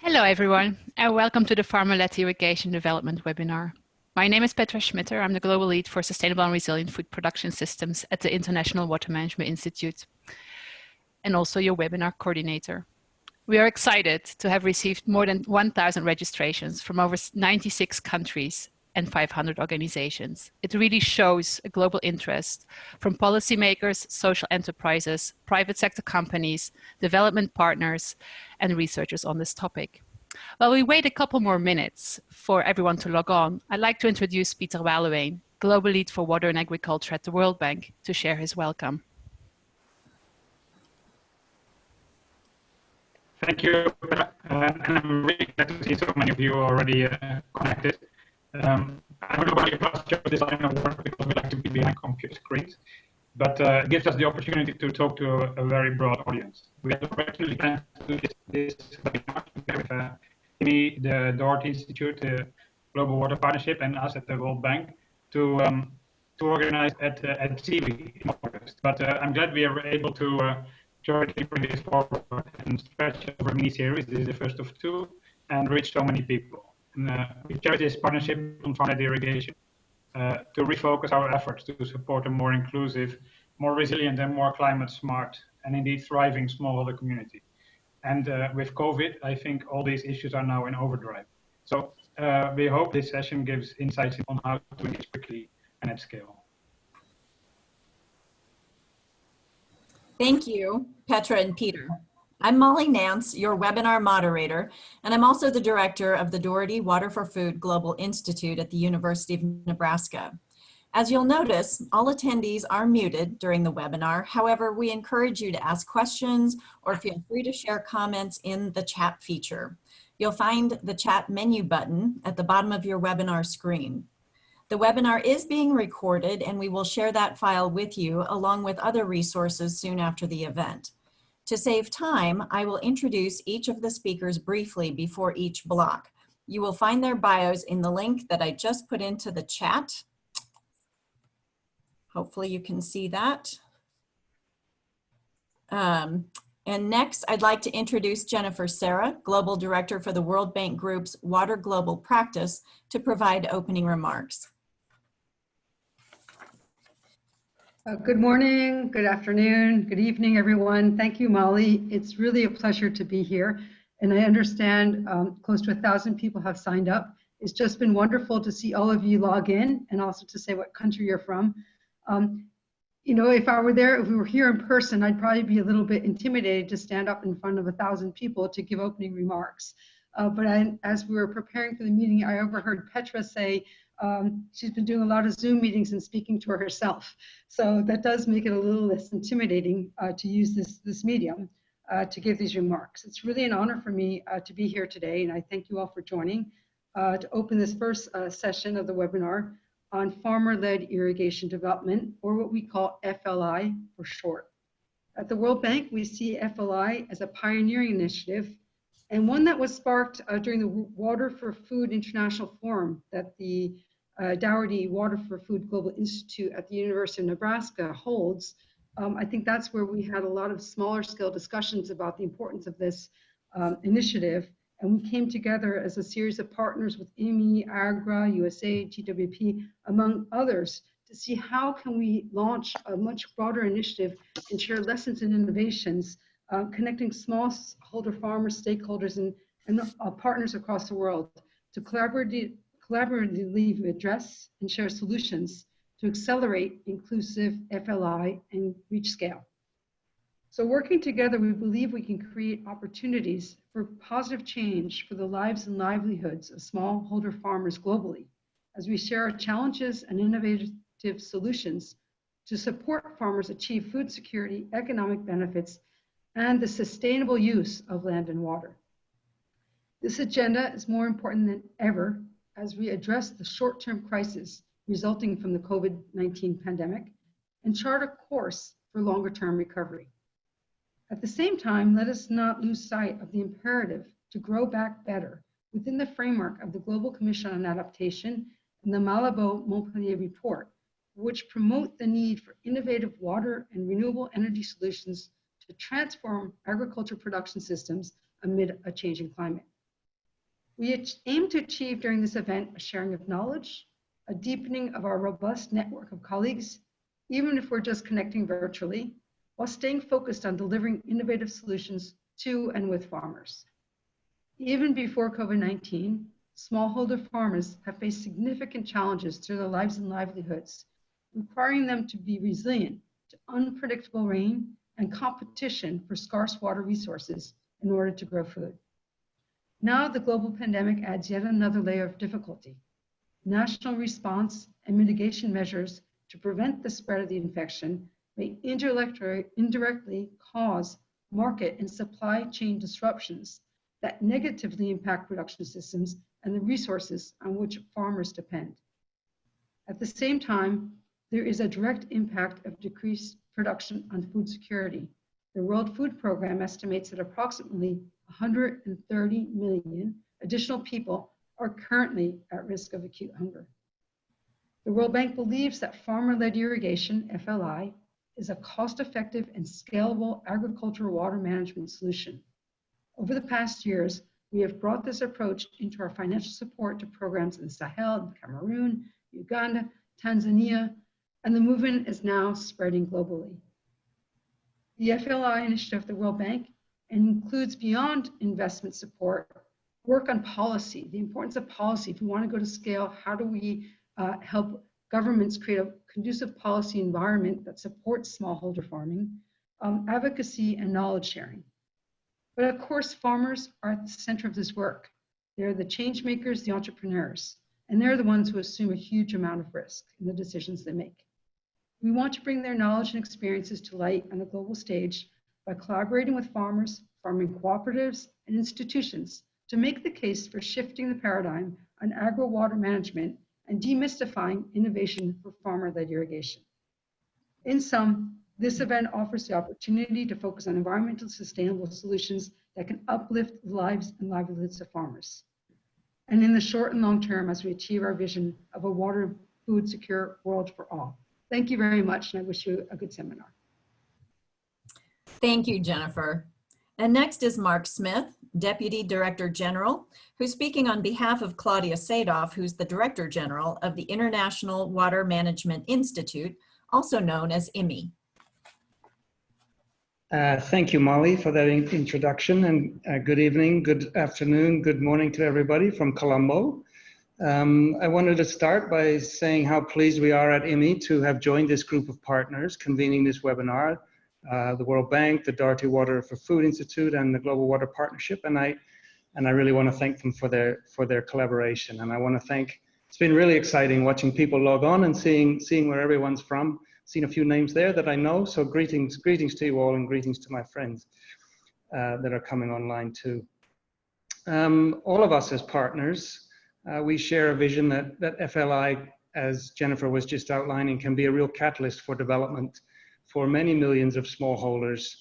Hello everyone, and welcome to the Farmer-Led Irrigation Development webinar. My name is Petra Schmitter. I'm the Global Lead for Sustainable and Resilient Food Production Systems at the International Water Management Institute, and also your webinar coordinator. We are excited to have received more than 1,000 registrations from over 96 countries and 500 organizations. It really shows a global interest from policymakers, social enterprises, private sector companies, development partners, and researchers on this topic. While we wait a couple more minutes for everyone to log on, I'd like to introduce Pieter Waalewijn, Global Lead for Water and Agriculture at the World Bank, to share his welcome. Thank you, and I'm really glad to see so many of you already connected. I don't know about you, plus chose this line of work because we like to be behind computer screens, but it gives us the opportunity to talk to a very broad audience. We have originally planned to do this webinar with Thi Minh, the Daugherty Institute, the Global Water Partnership, and us at the World Bank to organize at SAFI in August. But I'm glad we are able to jointly bring this forward and stretch over a mini-series. This is the first of two, and reach so many people. And, we cherish this partnership on farm-led irrigation to refocus our efforts to support a more inclusive, more resilient, and more climate-smart, and indeed thriving smallholder community. And with COVID, I think all these issues are now in overdrive. So we hope this session gives insights on how to engage quickly and at scale. Thank you, Petra and Peter. I'm Molly Nance, your webinar moderator, and I'm also the director of the Daugherty Water for Food Global Institute at the University of Nebraska. As you'll notice, all attendees are muted during the webinar. However, we encourage you to ask questions or feel free to share comments in the chat feature. You'll find the chat menu button at the bottom of your webinar screen. The webinar is being recorded, and we will share that file with you along with other resources soon after the event. To save time, I will introduce each of the speakers briefly before each block. You will find their bios in the link that I just put into the chat. Hopefully you can see that. And next, I'd like to introduce Jennifer Serra, Global Director for the World Bank Group's Water Global Practice, to provide opening remarks. Good morning, good afternoon, good evening, everyone. Thank you, Molly. It's really a pleasure to be here. And I understand close to 1,000 people have signed up. It's just been wonderful to see all of you log in and also to say what country you're from. You know, if we were here in person, I'd probably be a little bit intimidated to stand up in front of 1,000 people to give opening remarks. But as we were preparing for the meeting, I overheard Petra say, she's been doing a lot of Zoom meetings and speaking to herself. So that does make it a little less intimidating to use this medium to give these remarks. It's really an honor for me to be here today, and I thank you all for joining to open this first session of the webinar on farmer-led irrigation development, or what we call FLI for short. At the World Bank, we see FLI as a pioneering initiative, and one that was sparked during the Water for Food International Forum that the Daugherty Water for Food Global Institute at the University of Nebraska holds. I think that's where we had a lot of smaller scale discussions about the importance of this initiative. And we came together as a series of partners with IWMI, AGRA, USA, DWFI, among others, to see how can we launch a much broader initiative and share lessons and innovations, connecting smallholder farmers, stakeholders, and partners across the world to collaboratively address and share solutions to accelerate inclusive FLI and reach scale. So working together, we believe we can create opportunities for positive change for the lives and livelihoods of smallholder farmers globally, as we share our challenges and innovative solutions to support farmers achieve food security, economic benefits, and the sustainable use of land and water. This agenda is more important than ever as we address the short-term crisis resulting from the COVID-19 pandemic and chart a course for longer-term recovery. At the same time, let us not lose sight of the imperative to grow back better within the framework of the Global Commission on Adaptation and the Malabo-Montpellier report, which promote the need for innovative water and renewable energy solutions to transform agriculture production systems amid a changing climate. We aim to achieve during this event a sharing of knowledge, a deepening of our robust network of colleagues, even if we're just connecting virtually, while staying focused on delivering innovative solutions to and with farmers. Even before COVID-19, smallholder farmers have faced significant challenges to their lives and livelihoods, requiring them to be resilient to unpredictable rain and competition for scarce water resources in order to grow food. Now the global pandemic adds yet another layer of difficulty. National response and mitigation measures to prevent the spread of the infection may indirectly cause market and supply chain disruptions that negatively impact production systems and the resources on which farmers depend. At the same time, there is a direct impact of decreased production on food security. The World Food Program estimates that approximately 130 million additional people are currently at risk of acute hunger. The World Bank believes that farmer-led irrigation, FLI, is a cost-effective and scalable agricultural water management solution. Over the past years, we have brought this approach into our financial support to programs in the Sahel, Cameroon, Uganda, Tanzania, and the movement is now spreading globally. The FLI initiative of the World Bank includes, beyond investment support, work on policy, the importance of policy. If we want to go to scale, how do we help governments create a conducive policy environment that supports smallholder farming, advocacy, and knowledge sharing. But of course, farmers are at the center of this work. They're the change makers, the entrepreneurs, and they're the ones who assume a huge amount of risk in the decisions they make. We want to bring their knowledge and experiences to light on the global stage by collaborating with farmers, farming cooperatives, and institutions to make the case for shifting the paradigm on agro-water management and demystifying innovation for farmer-led irrigation. In sum, this event offers the opportunity to focus on environmentally sustainable solutions that can uplift the lives and livelihoods of farmers. And in the short and long term, as we achieve our vision of a water, food secure world for all. Thank you very much, and I wish you a good seminar. Thank you, Jennifer. And next is Mark Smith, Deputy Director General, who's speaking on behalf of Claudia Sadoff, who's the Director General of the International Water Management Institute, also known as IWMI. Thank you, Molly, for that introduction, and good evening, good afternoon, good morning to everybody from Colombo. I wanted to start by saying how pleased we are at IWMI to have joined this group of partners convening this webinar, the World Bank, the Daugherty Water for Food Institute, and the Global Water Partnership, and I really want to thank them for their collaboration. And I want to thank, it's been really exciting watching people log on and seeing where everyone's from. Seen a few names there that I know, so greetings to you all, and greetings to my friends that are coming online too. All of us as partners, we share a vision that FLI, as Jennifer was just outlining, can be a real catalyst for development for many millions of smallholders,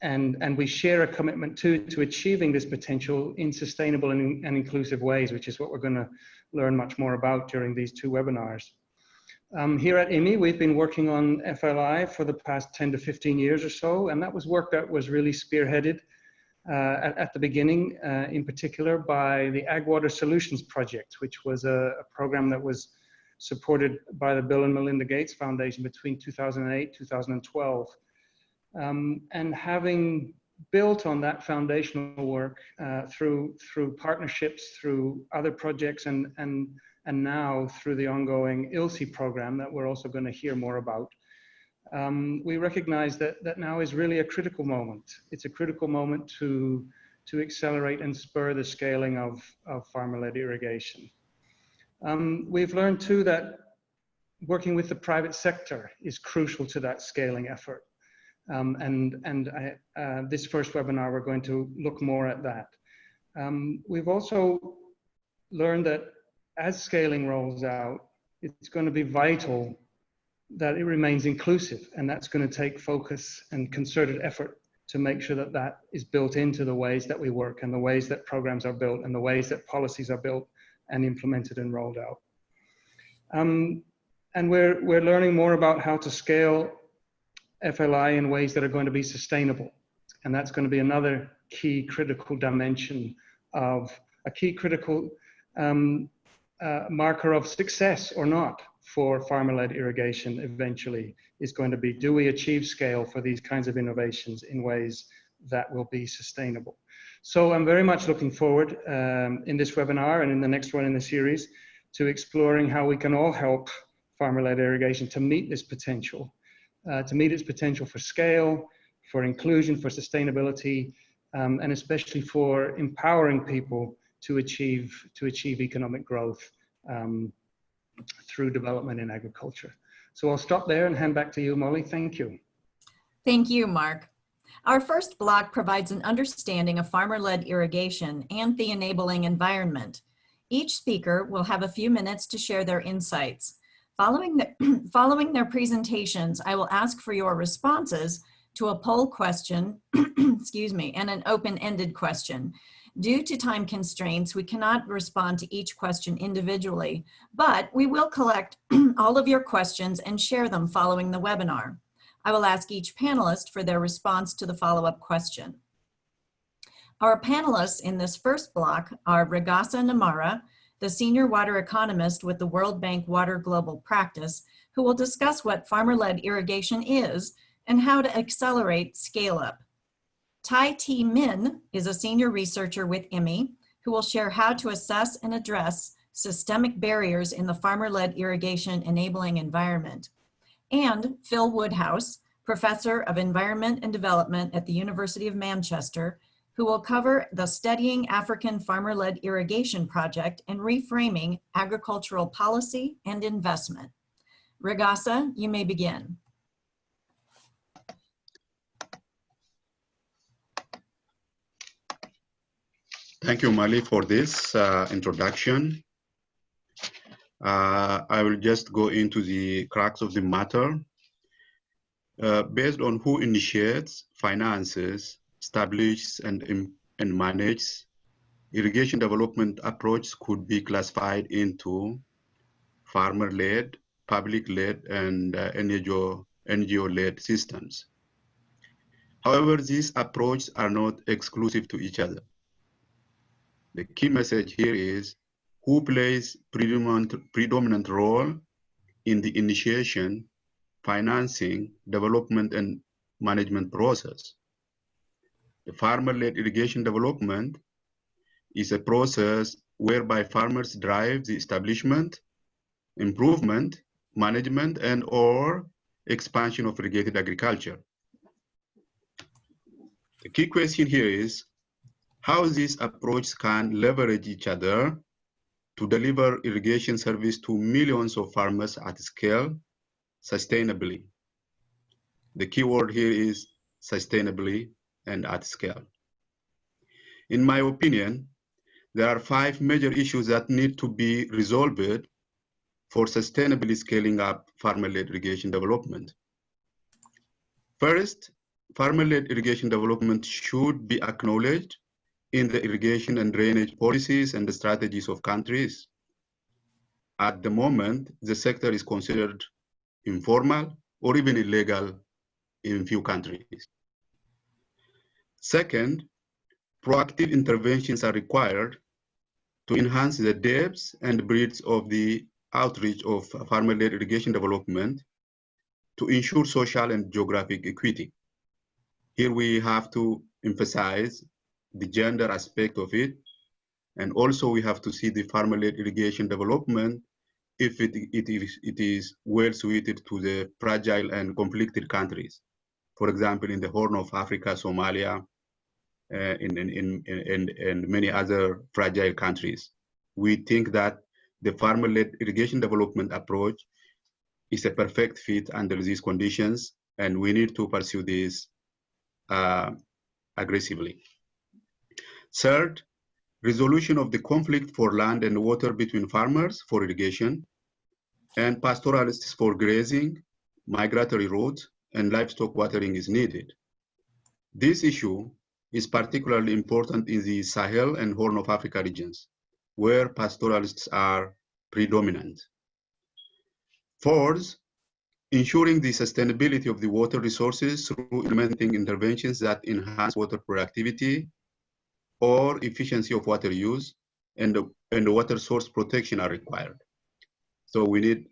and we share a commitment to achieving this potential in sustainable and inclusive ways, which is what we're going to learn much more about during these two webinars. Here at IWMI, we've been working on FLI for the past 10 to 15 years or so, and that was work that was really spearheaded at the beginning, in particular by the Ag Water Solutions Project, which was a program that was supported by the Bill and Melinda Gates Foundation between 2008, 2012. And having built on that foundational work through partnerships, through other projects, and now through the ongoing ILSI program that we're also going to hear more about, we recognize that now is really a critical moment. It's a critical moment to accelerate and spur the scaling of farmer-led irrigation. We've learned too that working with the private sector is crucial to that scaling effort. This first webinar, we're going to look more at that. We've also learned that as scaling rolls out, it's going to be vital that it remains inclusive, and that's going to take focus and concerted effort to make sure that that is built into the ways that we work and the ways that programs are built and the ways that policies are built and implemented and rolled out. And we're learning more about how to scale FLI in ways that are going to be sustainable. And that's going to be another key critical dimension of a key critical marker of success or not for farmer-led irrigation eventually is going to be, do we achieve scale for these kinds of innovations in ways that will be sustainable? So I'm very much looking forward in this webinar and in the next one in the series to exploring how we can all help farmer-led irrigation to meet this potential, to meet its potential for scale, for inclusion, for sustainability, and especially for empowering people to achieve economic growth through development in agriculture. So I'll stop there and hand back to you, Molly. Thank you. Thank you, Mark. Our first block provides an understanding of farmer-led irrigation and the enabling environment. Each speaker will have a few minutes to share their insights. Following their presentations, I will ask for your responses to a poll question, excuse me, and an open-ended question. Due to time constraints, we cannot respond to each question individually, but we will collect all of your questions and share them following the webinar. I will ask each panelist for their response to the follow-up question. Our panelists in this first block are Regassa Namara, the senior water economist with the World Bank Water Global Practice, who will discuss what farmer-led irrigation is and how to accelerate scale-up. Thi Minh is a senior researcher with IWMI, who will share how to assess and address systemic barriers in the farmer-led irrigation enabling environment. And Phil Woodhouse, professor of environment and development at the University of Manchester, who will cover the Studying African Farmer-Led Irrigation project and reframing agricultural policy and investment. Regassa, you may begin. Thank you, Molly, for this introduction. I will just go into the crux of the matter. Based on who initiates, finances, establishes, and manages, irrigation development approach could be classified into farmer-led, public-led, and NGO-led systems. However, these approaches are not exclusive to each other. The key message here is who plays predominant role in the initiation, financing, development, and management process. The farmer-led irrigation development is a process whereby farmers drive the establishment, improvement, management, and/or expansion of irrigated agriculture. The key question here is how these approaches can leverage each other to deliver irrigation service to millions of farmers at scale, sustainably. The key word here is sustainably and at scale. In my opinion, there are 5 major issues that need to be resolved for sustainably scaling up farmer-led irrigation development. First, farmer-led irrigation development should be acknowledged in the irrigation and drainage policies and the strategies of countries. At the moment, the sector is considered informal or even illegal in few countries. Second, proactive interventions are required to enhance the depth and breadth of the outreach of farmer-led irrigation development to ensure social and geographic equity. Here we have to emphasize the gender aspect of it, and also we have to see the farmer-led irrigation development if it is well suited to the fragile and conflicted countries. For example, in the Horn of Africa, Somalia, and many other fragile countries. We think that the farmer-led irrigation development approach is a perfect fit under these conditions, and we need to pursue this aggressively. Third, resolution of the conflict for land and water between farmers for irrigation and pastoralists for grazing, migratory routes, and livestock watering is needed. This issue is particularly important in the Sahel and Horn of Africa regions, where pastoralists are predominant. Fourth, ensuring the sustainability of the water resources through implementing interventions that enhance water productivity or efficiency of water use and the water source protection are required. So we need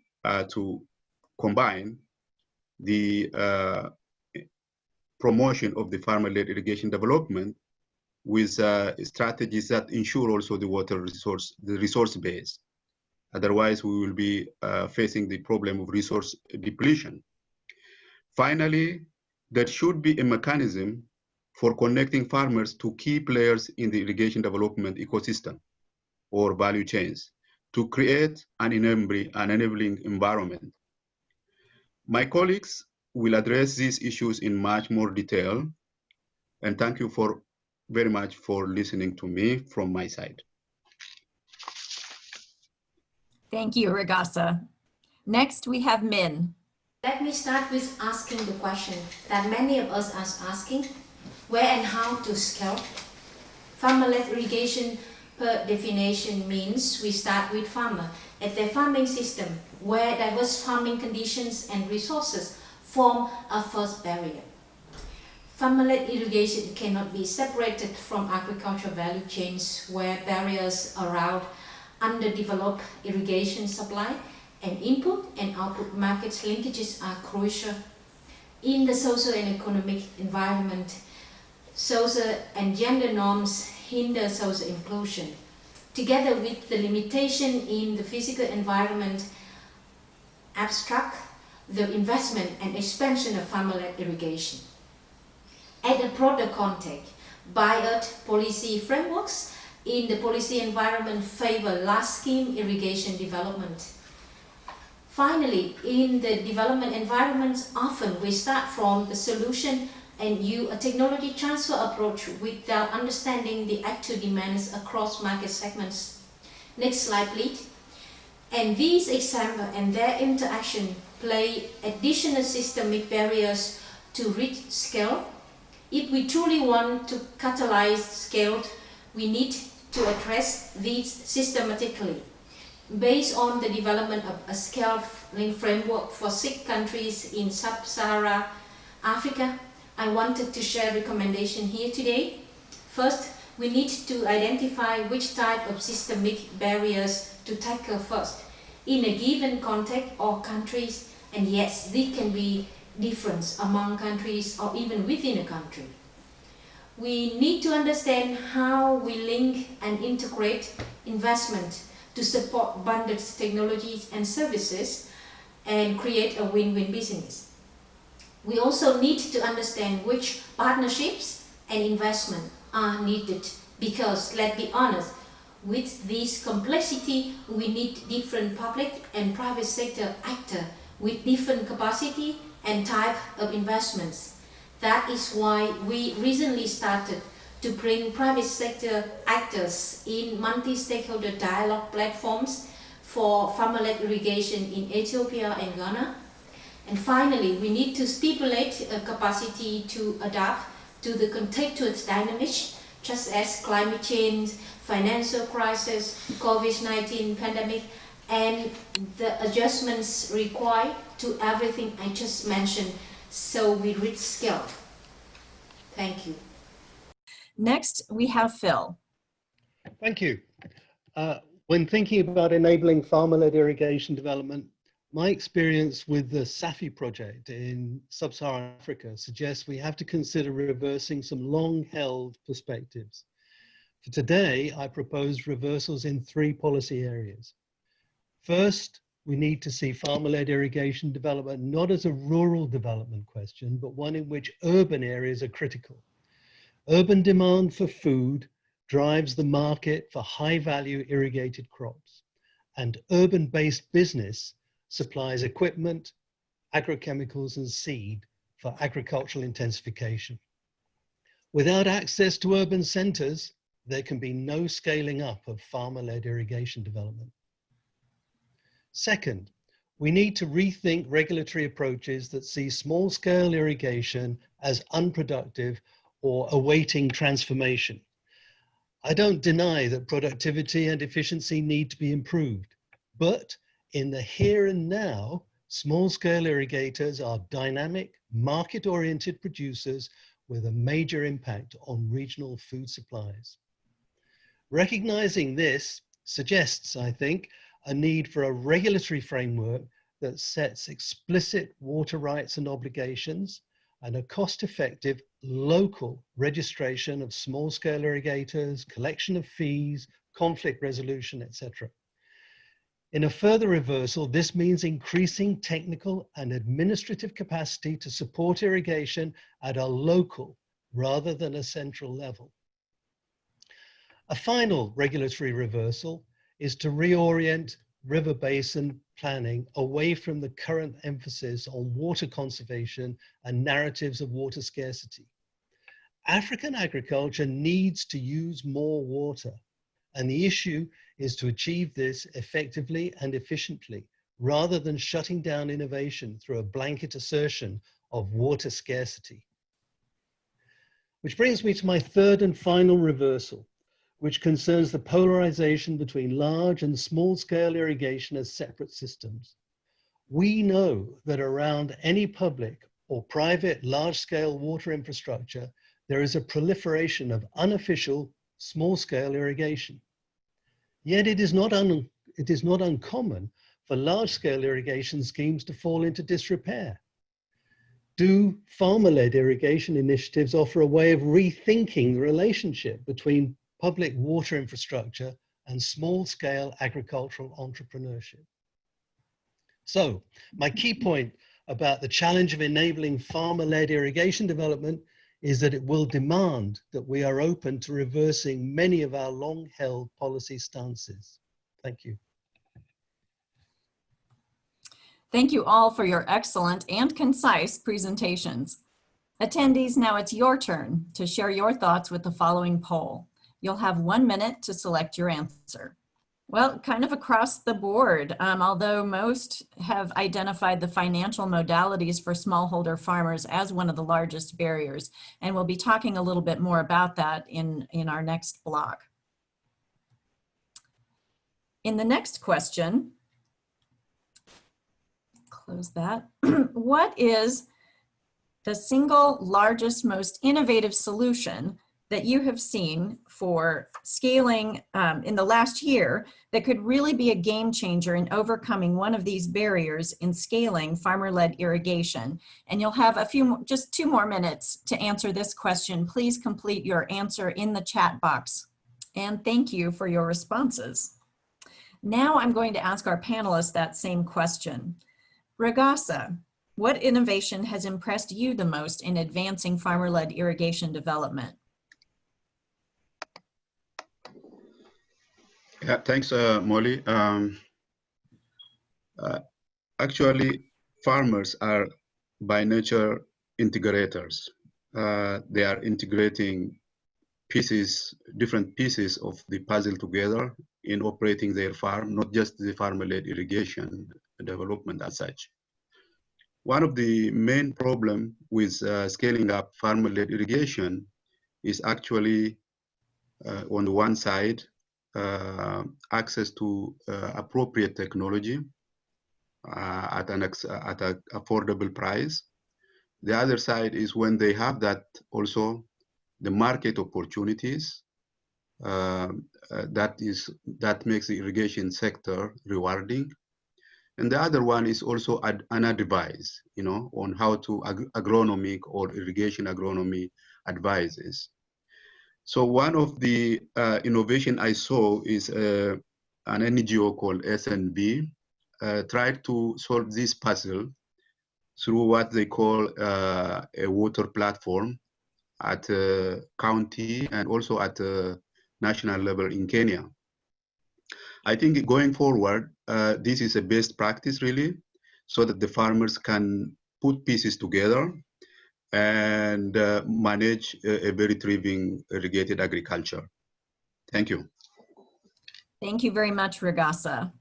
to combine the promotion of the farmer-led irrigation development with strategies that ensure also the water resource, the resource base. Otherwise, we will be facing the problem of resource depletion. Finally, there should be a mechanism for connecting farmers to key players in the irrigation development ecosystem or value chains to create an enabling environment. My colleagues will address these issues in much more detail, and thank you very much for listening to me from my side. Thank you, Regassa. Next, we have Minh. Let me start with asking the question that many of us are asking: where and how to scale? Farmer-led irrigation, per definition, means we start with farmer at their farming system, where diverse farming conditions and resources form a first barrier. Farmer-led irrigation cannot be separated from agricultural value chains, where barriers around underdeveloped irrigation supply and input and output markets linkages are crucial. In the social and economic environment, social and gender norms hinder social inclusion, together with the limitation in the physical environment, obstruct the investment and expansion of farmer-led irrigation. At a broader context, buyout policy frameworks in the policy environment favor large-scale irrigation development. Finally, in the development environments, often we start from the solution and use a technology transfer approach without understanding the actual demands across market segments. Next slide, please. And these examples and their interaction play additional systemic barriers to reach scale. If we truly want to catalyze scale, we need to address these systematically. Based on the development of a scaling framework for 6 countries in sub-Saharan Africa, I wanted to share recommendation here today. First, we need to identify which type of systemic barriers to tackle first in a given context or countries, and yes, they can be different among countries or even within a country. We need to understand how we link and integrate investment to support abundant technologies and services and create a win-win business. We also need to understand which partnerships and investment are needed, because let's be honest, with this complexity, we need different public and private sector actors with different capacity and type of investments. That is why we recently started to bring private sector actors in multi-stakeholder dialogue platforms for farmer-led irrigation in Ethiopia and Ghana. And finally, we need to stipulate a capacity to adapt to the contextual dynamics, such as climate change, financial crisis, COVID-19 pandemic, and the adjustments required to everything I just mentioned, so we reach scale. Thank you. Next, we have Phil. Thank you. When thinking about enabling farmer-led irrigation development, my experience with the SAFI project in sub-Saharan Africa suggests we have to consider reversing some long-held perspectives. For today, I propose reversals in 3 policy areas. First, we need to see farmer-led irrigation development not as a rural development question, but one in which urban areas are critical. Urban demand for food drives the market for high-value irrigated crops, and urban-based business supplies equipment, agrochemicals, and seed for agricultural intensification. Without access to urban centers, there can be no scaling up of farmer-led irrigation development. Second, we need to rethink regulatory approaches that see small-scale irrigation as unproductive or awaiting transformation. I don't deny that productivity and efficiency need to be improved, but in the here and now, small-scale irrigators are dynamic, market-oriented producers with a major impact on regional food supplies. Recognizing this suggests, I think, a need for a regulatory framework that sets explicit water rights and obligations and a cost-effective local registration of small-scale irrigators, collection of fees, conflict resolution, etc. In a further reversal, this means increasing technical and administrative capacity to support irrigation at a local rather than a central level. A final regulatory reversal is to reorient river basin planning away from the current emphasis on water conservation and narratives of water scarcity. African agriculture needs to use more water, and the issue is to achieve this effectively and efficiently, rather than shutting down innovation through a blanket assertion of water scarcity. Which brings me to my third and final reversal, which concerns the polarization between large and small-scale irrigation as separate systems. We know that around any public or private large-scale water infrastructure, there is a proliferation of unofficial small-scale irrigation. Yet it is not uncommon for large-scale irrigation schemes to fall into disrepair. Do farmer-led irrigation initiatives offer a way of rethinking the relationship between public water infrastructure and small-scale agricultural entrepreneurship? So, my key point about the challenge of enabling farmer-led irrigation development is that it will demand that we are open to reversing many of our long-held policy stances. Thank you. Thank you all for your excellent and concise presentations. Attendees, now it's your turn to share your thoughts with the following poll. You'll have 1 minute to select your answer. Well, kind of across the board, although most have identified the financial modalities for smallholder farmers as one of the largest barriers, and we'll be talking a little bit more about that in our next block. In the next question, close that. What is the single largest, most innovative solution that you have seen for scaling in the last year that could really be a game changer in overcoming one of these barriers in scaling farmer-led irrigation? And you'll have just 2 more minutes to answer this question. Please complete your answer in the chat box. And thank you for your responses. Now I'm going to ask our panelists that same question. Regassa, what innovation has impressed you the most in advancing farmer-led irrigation development? Yeah, thanks, Molly. Actually, farmers are by nature integrators. They are integrating different pieces of the puzzle together in operating their farm, not just the farmer-led irrigation development as such. One of the main problems with scaling up farmer-led irrigation is actually, on the one side, access to appropriate technology at an affordable price. The other side is when they have that, also the market opportunities that makes the irrigation sector rewarding. And the other one is also an advice, on how to agronomic or irrigation agronomy advices. So one of the innovation I saw is an NGO called SNB tried to solve this puzzle through what they call a water platform at county and also at national level in Kenya. I think going forward, this is a best practice really, so that the farmers can put pieces together and manage a very thriving irrigated agriculture. Thank you. Thank you very much, Regassa.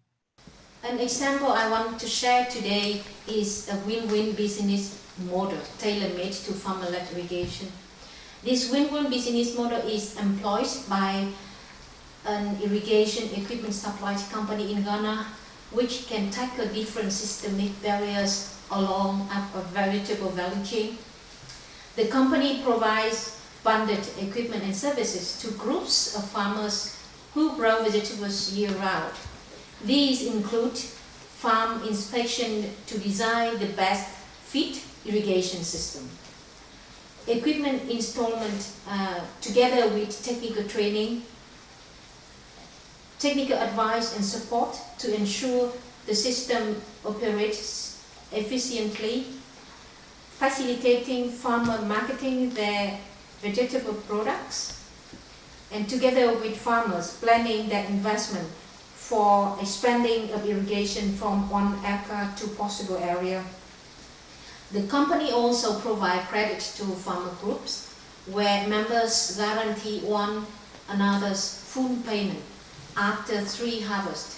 An example I want to share today is a win-win business model tailor-made to farmer-led irrigation. This win-win business model is employed by an irrigation equipment supply company in Ghana, which can tackle different systemic barriers along a veritable value chain. The company provides bundled equipment and services to groups of farmers who grow vegetables year-round. These include farm inspection to design the best fit irrigation system, equipment installment together with technical training, technical advice and support to ensure the system operates efficiently, facilitating farmer marketing their vegetable products, and together with farmers planning their investment for expanding of irrigation from 1 acre to possible area. The company also provides credit to farmer groups where members guarantee one another's full payment after 3 harvests.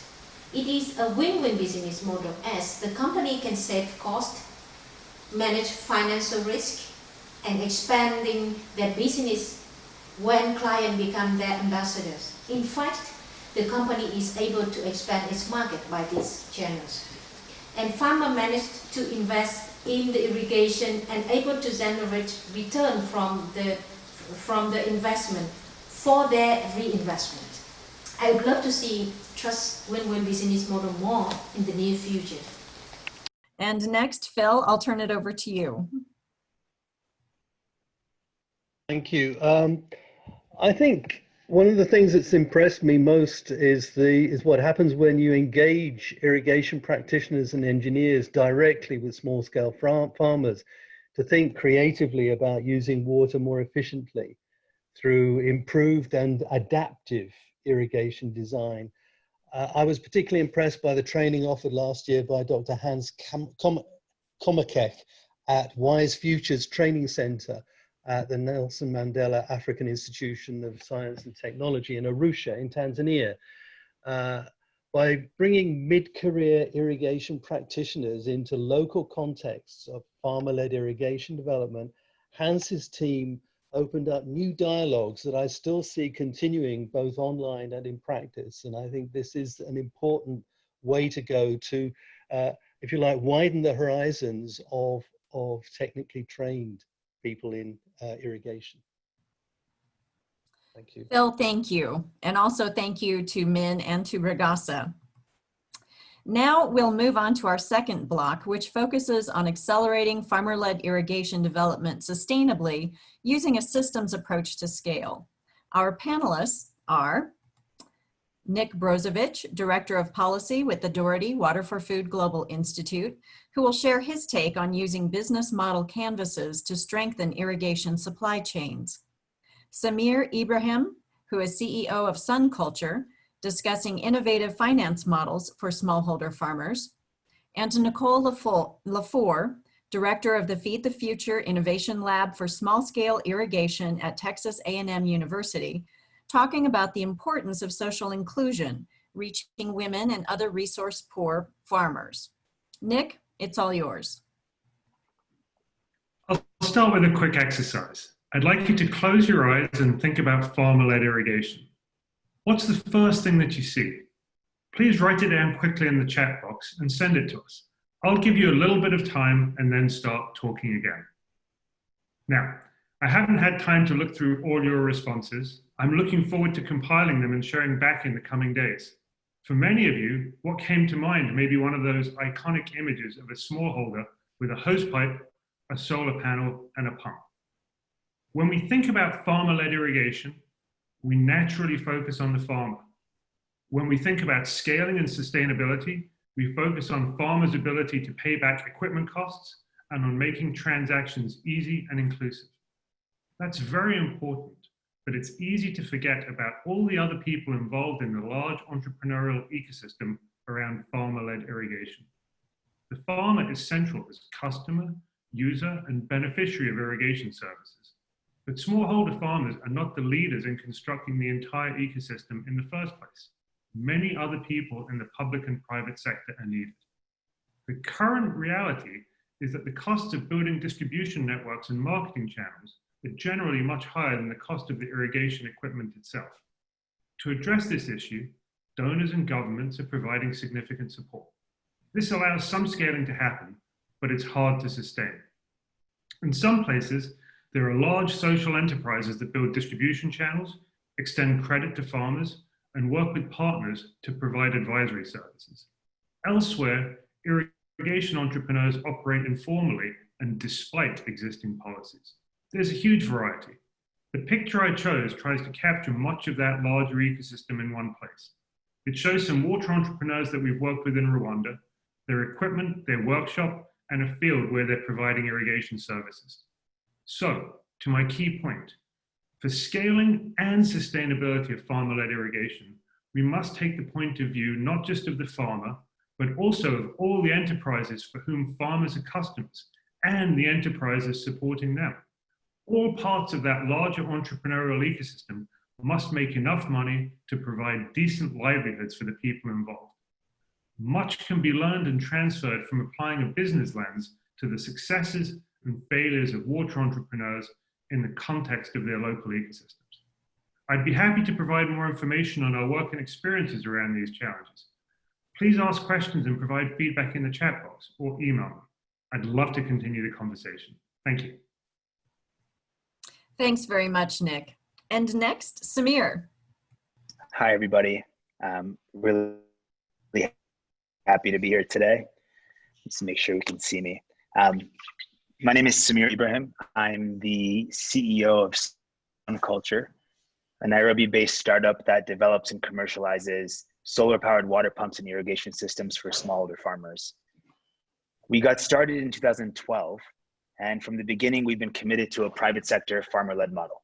It is a win-win business model as the company can save cost, manage financial risk, and expanding their business when clients become their ambassadors. In fact, the company is able to expand its market by these channels. And farmer managed to invest in the irrigation and able to generate return from the investment for their reinvestment. I would love to see trust win-win business model more in the near future. And next, Phil, I'll turn it over to you. Thank you. I think one of the things that's impressed me most is what happens when you engage irrigation practitioners and engineers directly with small-scale farmers to think creatively about using water more efficiently through improved and adaptive irrigation design. I was particularly impressed by the training offered last year by Dr. Hans Kommerkech at Wise Futures Training Center at the Nelson Mandela African Institution of Science and Technology in Arusha in Tanzania. By bringing mid-career irrigation practitioners into local contexts of farmer-led irrigation development, Hans's team opened up new dialogues that I still see continuing both online and in practice. And I think this is an important way to go to, if you like, widen the horizons of technically trained people in irrigation. Thank you. Phil, thank you. And also thank you to Min and to Regassa. Now we'll move on to our second block, which focuses on accelerating farmer-led irrigation development sustainably using a systems approach to scale. Our panelists are Nick Brozovic, Director of Policy with the Daugherty Water for Food Global Institute, who will share his take on using business model canvases to strengthen irrigation supply chains. Samir Ibrahim, who is CEO of SunCulture, discussing innovative finance models for smallholder farmers, and Nicole Lefore, Director of the Feed the Future Innovation Lab for Small Scale Irrigation at Texas A&M University, talking about the importance of social inclusion, reaching women and other resource-poor farmers. Nick, it's all yours. I'll start with a quick exercise. I'd like you to close your eyes and think about farmer-led irrigation. What's the first thing that you see? Please write it down quickly in the chat box and send it to us. I'll give you a little bit of time and then start talking again. Now, I haven't had time to look through all your responses. I'm looking forward to compiling them and sharing back in the coming days. For many of you, what came to mind may be one of those iconic images of a smallholder with a hosepipe, a solar panel, and a pump. When we think about farmer-led irrigation, we naturally focus on the farmer. When we think about scaling and sustainability, we focus on farmers' ability to pay back equipment costs and on making transactions easy and inclusive. That's very important, but it's easy to forget about all the other people involved in the large entrepreneurial ecosystem around farmer-led irrigation. The farmer is central as customer, user, and beneficiary of irrigation services. But smallholder farmers are not the leaders in constructing the entire ecosystem in the first place. Many other people in the public and private sector are needed. The current reality is that the costs of building distribution networks and marketing channels are generally much higher than the cost of the irrigation equipment itself. To address this issue, donors and governments are providing significant support. This allows some scaling to happen, but it's hard to sustain. In some places, there are large social enterprises that build distribution channels, extend credit to farmers, and work with partners to provide advisory services. Elsewhere, irrigation entrepreneurs operate informally and despite existing policies. There's a huge variety. The picture I chose tries to capture much of that larger ecosystem in one place. It shows some water entrepreneurs that we've worked with in Rwanda, their equipment, their workshop, and a field where they're providing irrigation services. So, to my key point, for scaling and sustainability of farmer-led irrigation, we must take the point of view not just of the farmer, but also of all the enterprises for whom farmers are customers and the enterprises supporting them. All parts of that larger entrepreneurial ecosystem must make enough money to provide decent livelihoods for the people involved. Much can be learned and transferred from applying a business lens to the successes and failures of water entrepreneurs in the context of their local ecosystems. I'd be happy to provide more information on our work and experiences around these challenges. Please ask questions and provide feedback in the chat box or email me. I'd love to continue the conversation. Thank you. Thanks very much, Nick. And next, Samir. Hi, everybody. Really happy to be here today. Let's make sure we can see me. My name is Samir Ibrahim. I'm the CEO of SunCulture, a Nairobi-based startup that develops and commercializes solar-powered water pumps and irrigation systems for smallholder farmers. We got started in 2012, and from the beginning, we've been committed to a private sector farmer-led model.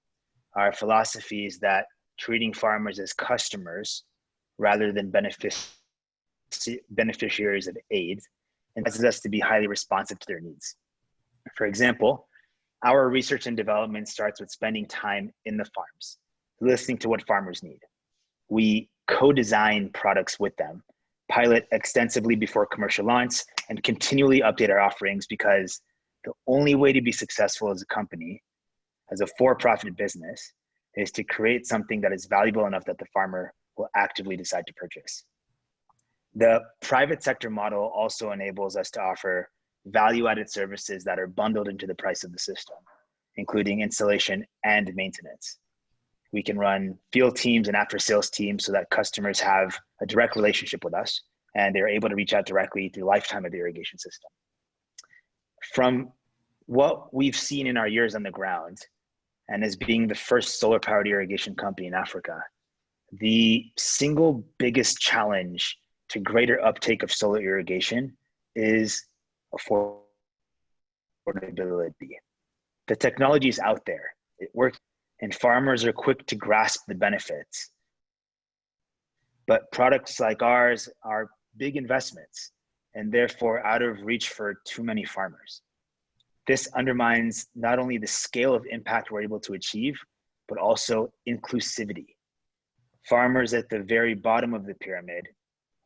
Our philosophy is that treating farmers as customers rather than beneficiaries of aid entices us to be highly responsive to their needs. For example, our research and development starts with spending time in the farms, listening to what farmers need. We co-design products with them, pilot extensively before commercial launch, and continually update our offerings because the only way to be successful as a company, as a for-profit business, is to create something that is valuable enough that the farmer will actively decide to purchase. The private sector model also enables us to offer value-added services that are bundled into the price of the system, including installation and maintenance. We can run field teams and after-sales teams so that customers have a direct relationship with us and they're able to reach out directly through the lifetime of the irrigation system. From what we've seen in our years on the ground, and as being the first solar-powered irrigation company in Africa, the single biggest challenge to greater uptake of solar irrigation is affordability. The technology is out there, it works, and farmers are quick to grasp the benefits. But products like ours are big investments and therefore out of reach for too many farmers. This undermines not only the scale of impact we're able to achieve, but also inclusivity. Farmers at the very bottom of the pyramid,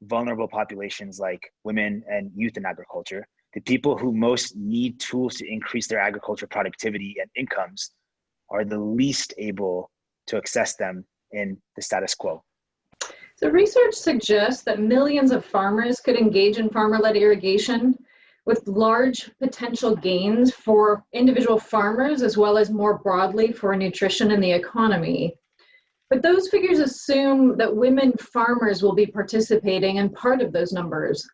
vulnerable populations like women and youth in agriculture, the people who most need tools to increase their agriculture productivity and incomes, are the least able to access them in the status quo. So research suggests that millions of farmers could engage in farmer-led irrigation with large potential gains for individual farmers as well as more broadly for nutrition and the economy. But those figures assume that women farmers will be participating in part of those numbers.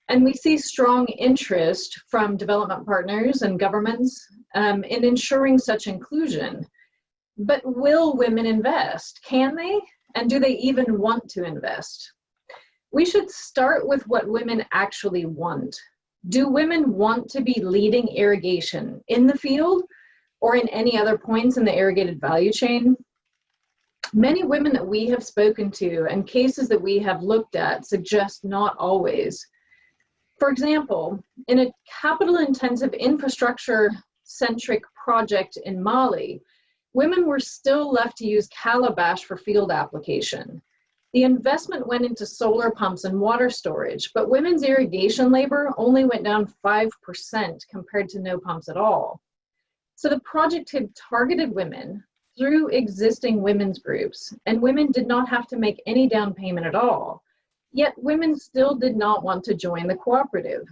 And we see strong interest from development partners and governments in ensuring such inclusion. But will women invest? Can they? And do they even want to invest? We should start with what women actually want. Do women want to be leading irrigation in the field or in any other points in the irrigated value chain? Many women that we have spoken to and cases that we have looked at suggest not always. For example, in a capital-intensive infrastructure-centric project in Mali, women were still left to use calabash for field application. The investment went into solar pumps and water storage, but women's irrigation labor only went down 5% compared to no pumps at all. So the project had targeted women through existing women's groups, and women did not have to make any down payment at all. Yet women still did not want to join the cooperative.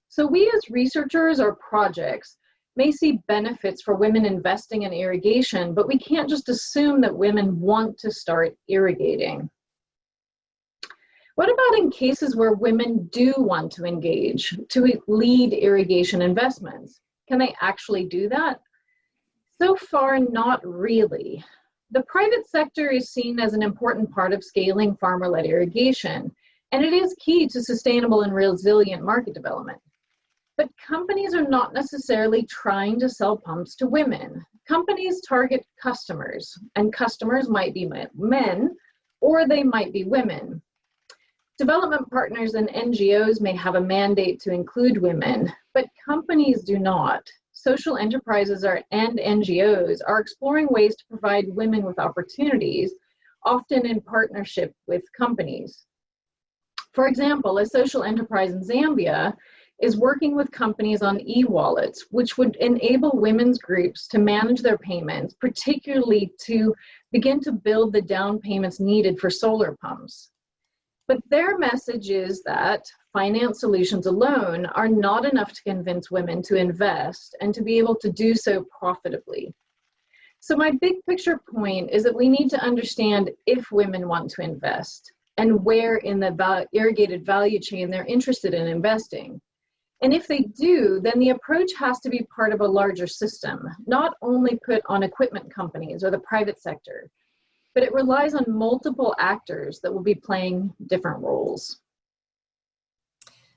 So we as researchers or projects may see benefits for women investing in irrigation, but we can't just assume that women want to start irrigating. What about in cases where women do want to engage, to lead irrigation investments? Can they actually do that? So far, not really. The private sector is seen as an important part of scaling farmer-led irrigation, and it is key to sustainable and resilient market development. But companies are not necessarily trying to sell pumps to women. Companies target customers, and customers might be men, or they might be women. Development partners and NGOs may have a mandate to include women, but companies do not. Social enterprises and NGOs are exploring ways to provide women with opportunities, often in partnership with companies. For example, a social enterprise in Zambia is working with companies on e-wallets, which would enable women's groups to manage their payments, particularly to begin to build the down payments needed for solar pumps. But their message is that finance solutions alone are not enough to convince women to invest and to be able to do so profitably. So my big picture point is that we need to understand if women want to invest and where in the irrigated value chain they're interested in investing. And if they do, then the approach has to be part of a larger system, not only put on equipment companies or the private sector, but it relies on multiple actors that will be playing different roles.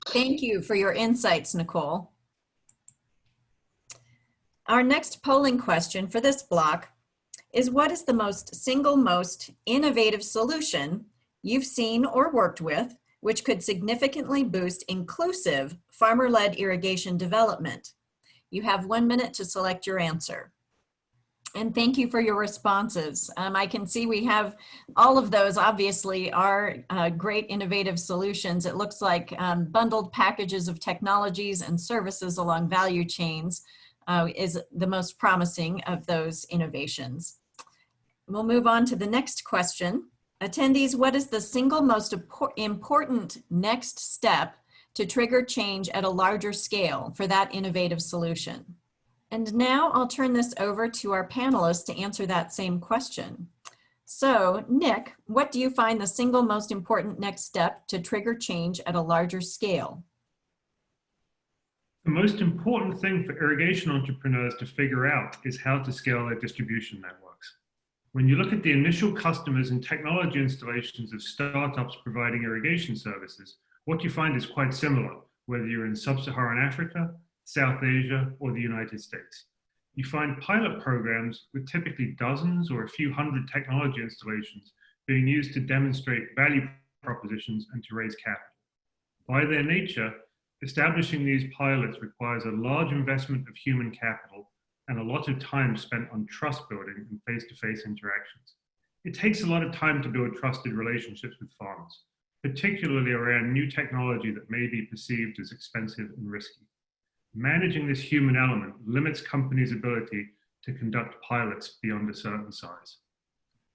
Thank you for your insights, Nicole. Our next polling question for this block is, what is the single most innovative solution you've seen or worked with which could significantly boost inclusive farmer-led irrigation development? You have 1 minute to select your answer. And thank you for your responses. I can see we have all of those obviously are great innovative solutions. It looks like bundled packages of technologies and services along value chains is the most promising of those innovations. We'll move on to the next question. Attendees, what is the single most important next step to trigger change at a larger scale for that innovative solution? And now I'll turn this over to our panelists to answer that same question. So, Nick, what do you find the single most important next step to trigger change at a larger scale? The most important thing for irrigation entrepreneurs to figure out is how to scale their distribution networks. When you look at the initial customers and technology installations of startups providing irrigation services, what you find is quite similar, whether you're in sub-Saharan Africa, South Asia, or the United States. You find pilot programs with typically dozens or a few hundred technology installations being used to demonstrate value propositions and to raise capital. By their nature, establishing these pilots requires a large investment of human capital and a lot of time spent on trust building and face-to-face interactions. It takes a lot of time to build trusted relationships with farmers, particularly around new technology that may be perceived as expensive and risky. Managing this human element limits companies' ability to conduct pilots beyond a certain size.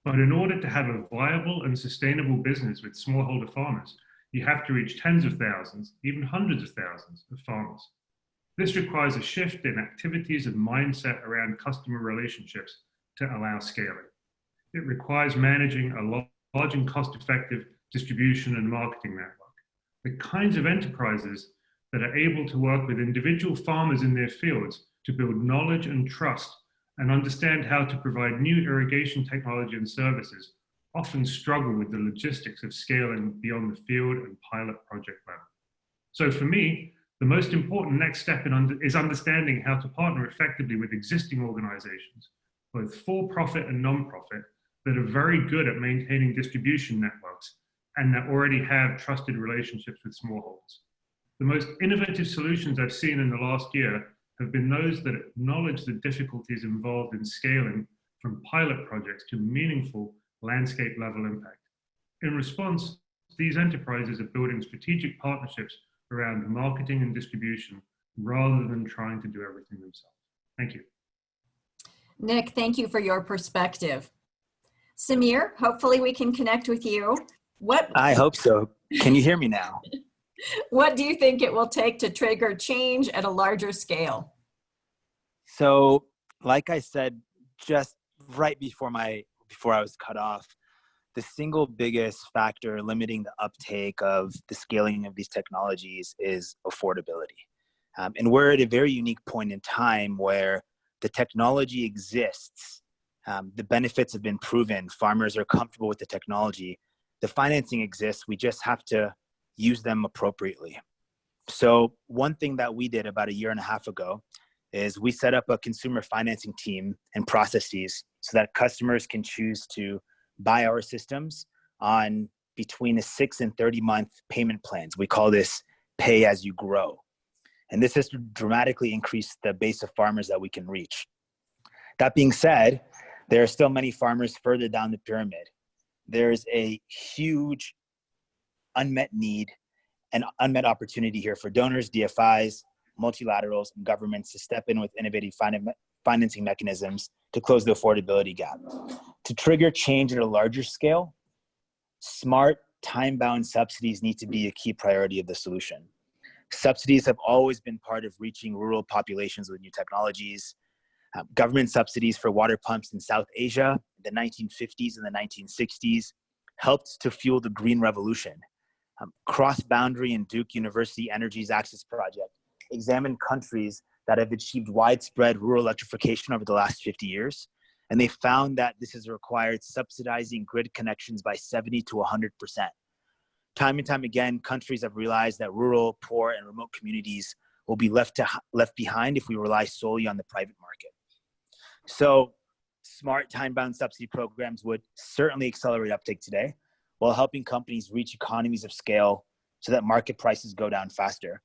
But in order to have a viable and sustainable business with smallholder farmers, you have to reach tens of thousands, even hundreds of thousands of farmers. This requires a shift in activities and mindset around customer relationships to allow scaling. It requires managing a large and cost-effective distribution and marketing network. The kinds of enterprises that are able to work with individual farmers in their fields to build knowledge and trust and understand how to provide new irrigation technology and services often struggle with the logistics of scaling beyond the field and pilot project level. So for me, the most important next step is understanding how to partner effectively with existing organizations, both for-profit and non-profit, that are very good at maintaining distribution networks and that already have trusted relationships with smallholders. The most innovative solutions I've seen in the last year have been those that acknowledge the difficulties involved in scaling from pilot projects to meaningful landscape level impact. In response, these enterprises are building strategic partnerships around marketing and distribution rather than trying to do everything themselves. Thank you. Nick, thank you for your perspective. Samir, hopefully we can connect with you. I hope so. Can you hear me now? What do you think it will take to trigger change at a larger scale? So, like I said, just right before I was cut off, the single biggest factor limiting the uptake of the scaling of these technologies is affordability. And we're at a very unique point in time where the technology exists. The benefits have been proven. Farmers are comfortable with the technology. The financing exists. We just have to use them appropriately. So one thing that we did about 1.5 years ago is we set up a consumer financing team and processes so that customers can choose to buy our systems on between a 6 and 30-month payment plans. We call this pay as you grow. And this has dramatically increased the base of farmers that we can reach. That being said, there are still many farmers further down the pyramid. There's a huge unmet need and unmet opportunity here for donors, DFIs, multilaterals, and governments to step in with innovative financing mechanisms to close the affordability gap. To trigger change at a larger scale, smart, time-bound subsidies need to be a key priority of the solution. Subsidies have always been part of reaching rural populations with new technologies. Government subsidies for water pumps in South Asia in the 1950s and the 1960s helped to fuel the Green Revolution. Cross-boundary and Duke University Energy's Access Project examined countries that have achieved widespread rural electrification over the last 50 years. And they found that this has required subsidizing grid connections by 70 to 100%. Time and time again, countries have realized that rural, poor, and remote communities will be left behind if we rely solely on the private market. So smart time-bound subsidy programs would certainly accelerate uptake today while helping companies reach economies of scale so that market prices go down faster.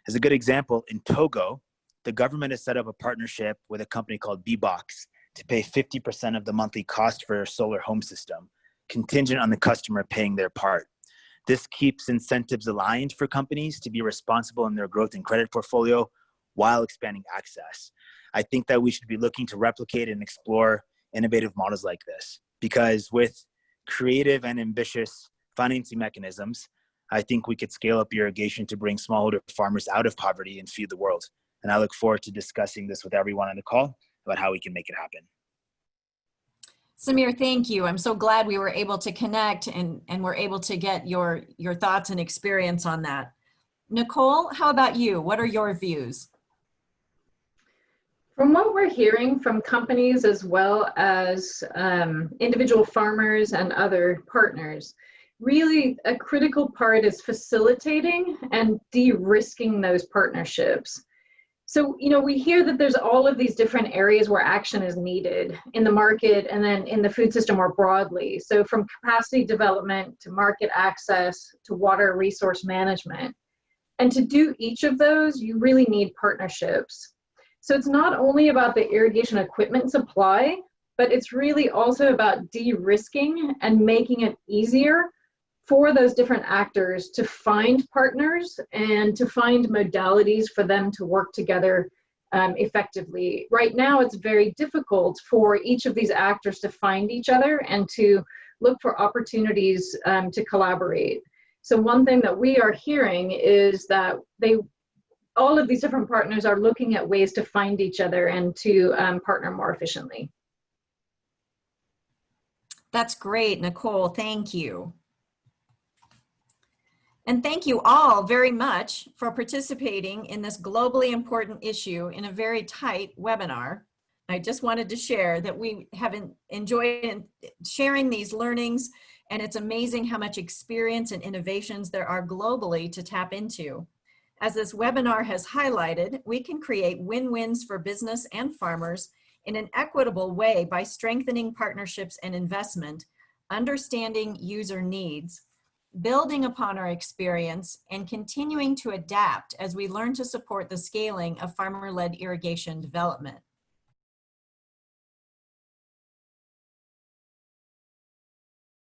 As a good example, in Togo, the government has set up a partnership with a company called B-Box to pay 50% of the monthly cost for a solar home system, contingent on the customer paying their part. This keeps incentives aligned for companies to be responsible in their growth and credit portfolio while expanding access. I think that we should be looking to replicate and explore innovative models like this, because with creative and ambitious financing mechanisms, I think we could scale up irrigation to bring smallholder farmers out of poverty and feed the world. And I look forward to discussing this with everyone on the call about how we can make it happen. Samir, thank you. I'm so glad we were able to connect and we're able to get your thoughts and experience on that. Nicole, how about you? What are your views? From what we're hearing from companies as well as individual farmers and other partners, really a critical part is facilitating and de-risking those partnerships. So, you know, we hear that there's all of these different areas where action is needed in the market and then in the food system more broadly. So from capacity development to market access to water resource management. And to do each of those, you really need partnerships. So it's not only about the irrigation equipment supply, but it's really also about de-risking and making it easier for those different actors to find partners and to find modalities for them to work together effectively. Right now, it's very difficult for each of these actors to find each other and to look for opportunities to collaborate. So one thing that we are hearing is that all of these different partners are looking at ways to find each other and to partner more efficiently. That's great, Nicole. Thank you. And thank you all very much for participating in this globally important issue in a very tight webinar. I just wanted to share that we have enjoyed sharing these learnings, and it's amazing how much experience and innovations there are globally to tap into. As this webinar has highlighted, we can create win-wins for business and farmers in an equitable way by strengthening partnerships and investment, understanding user needs, building upon our experience, and continuing to adapt as we learn to support the scaling of farmer-led irrigation development.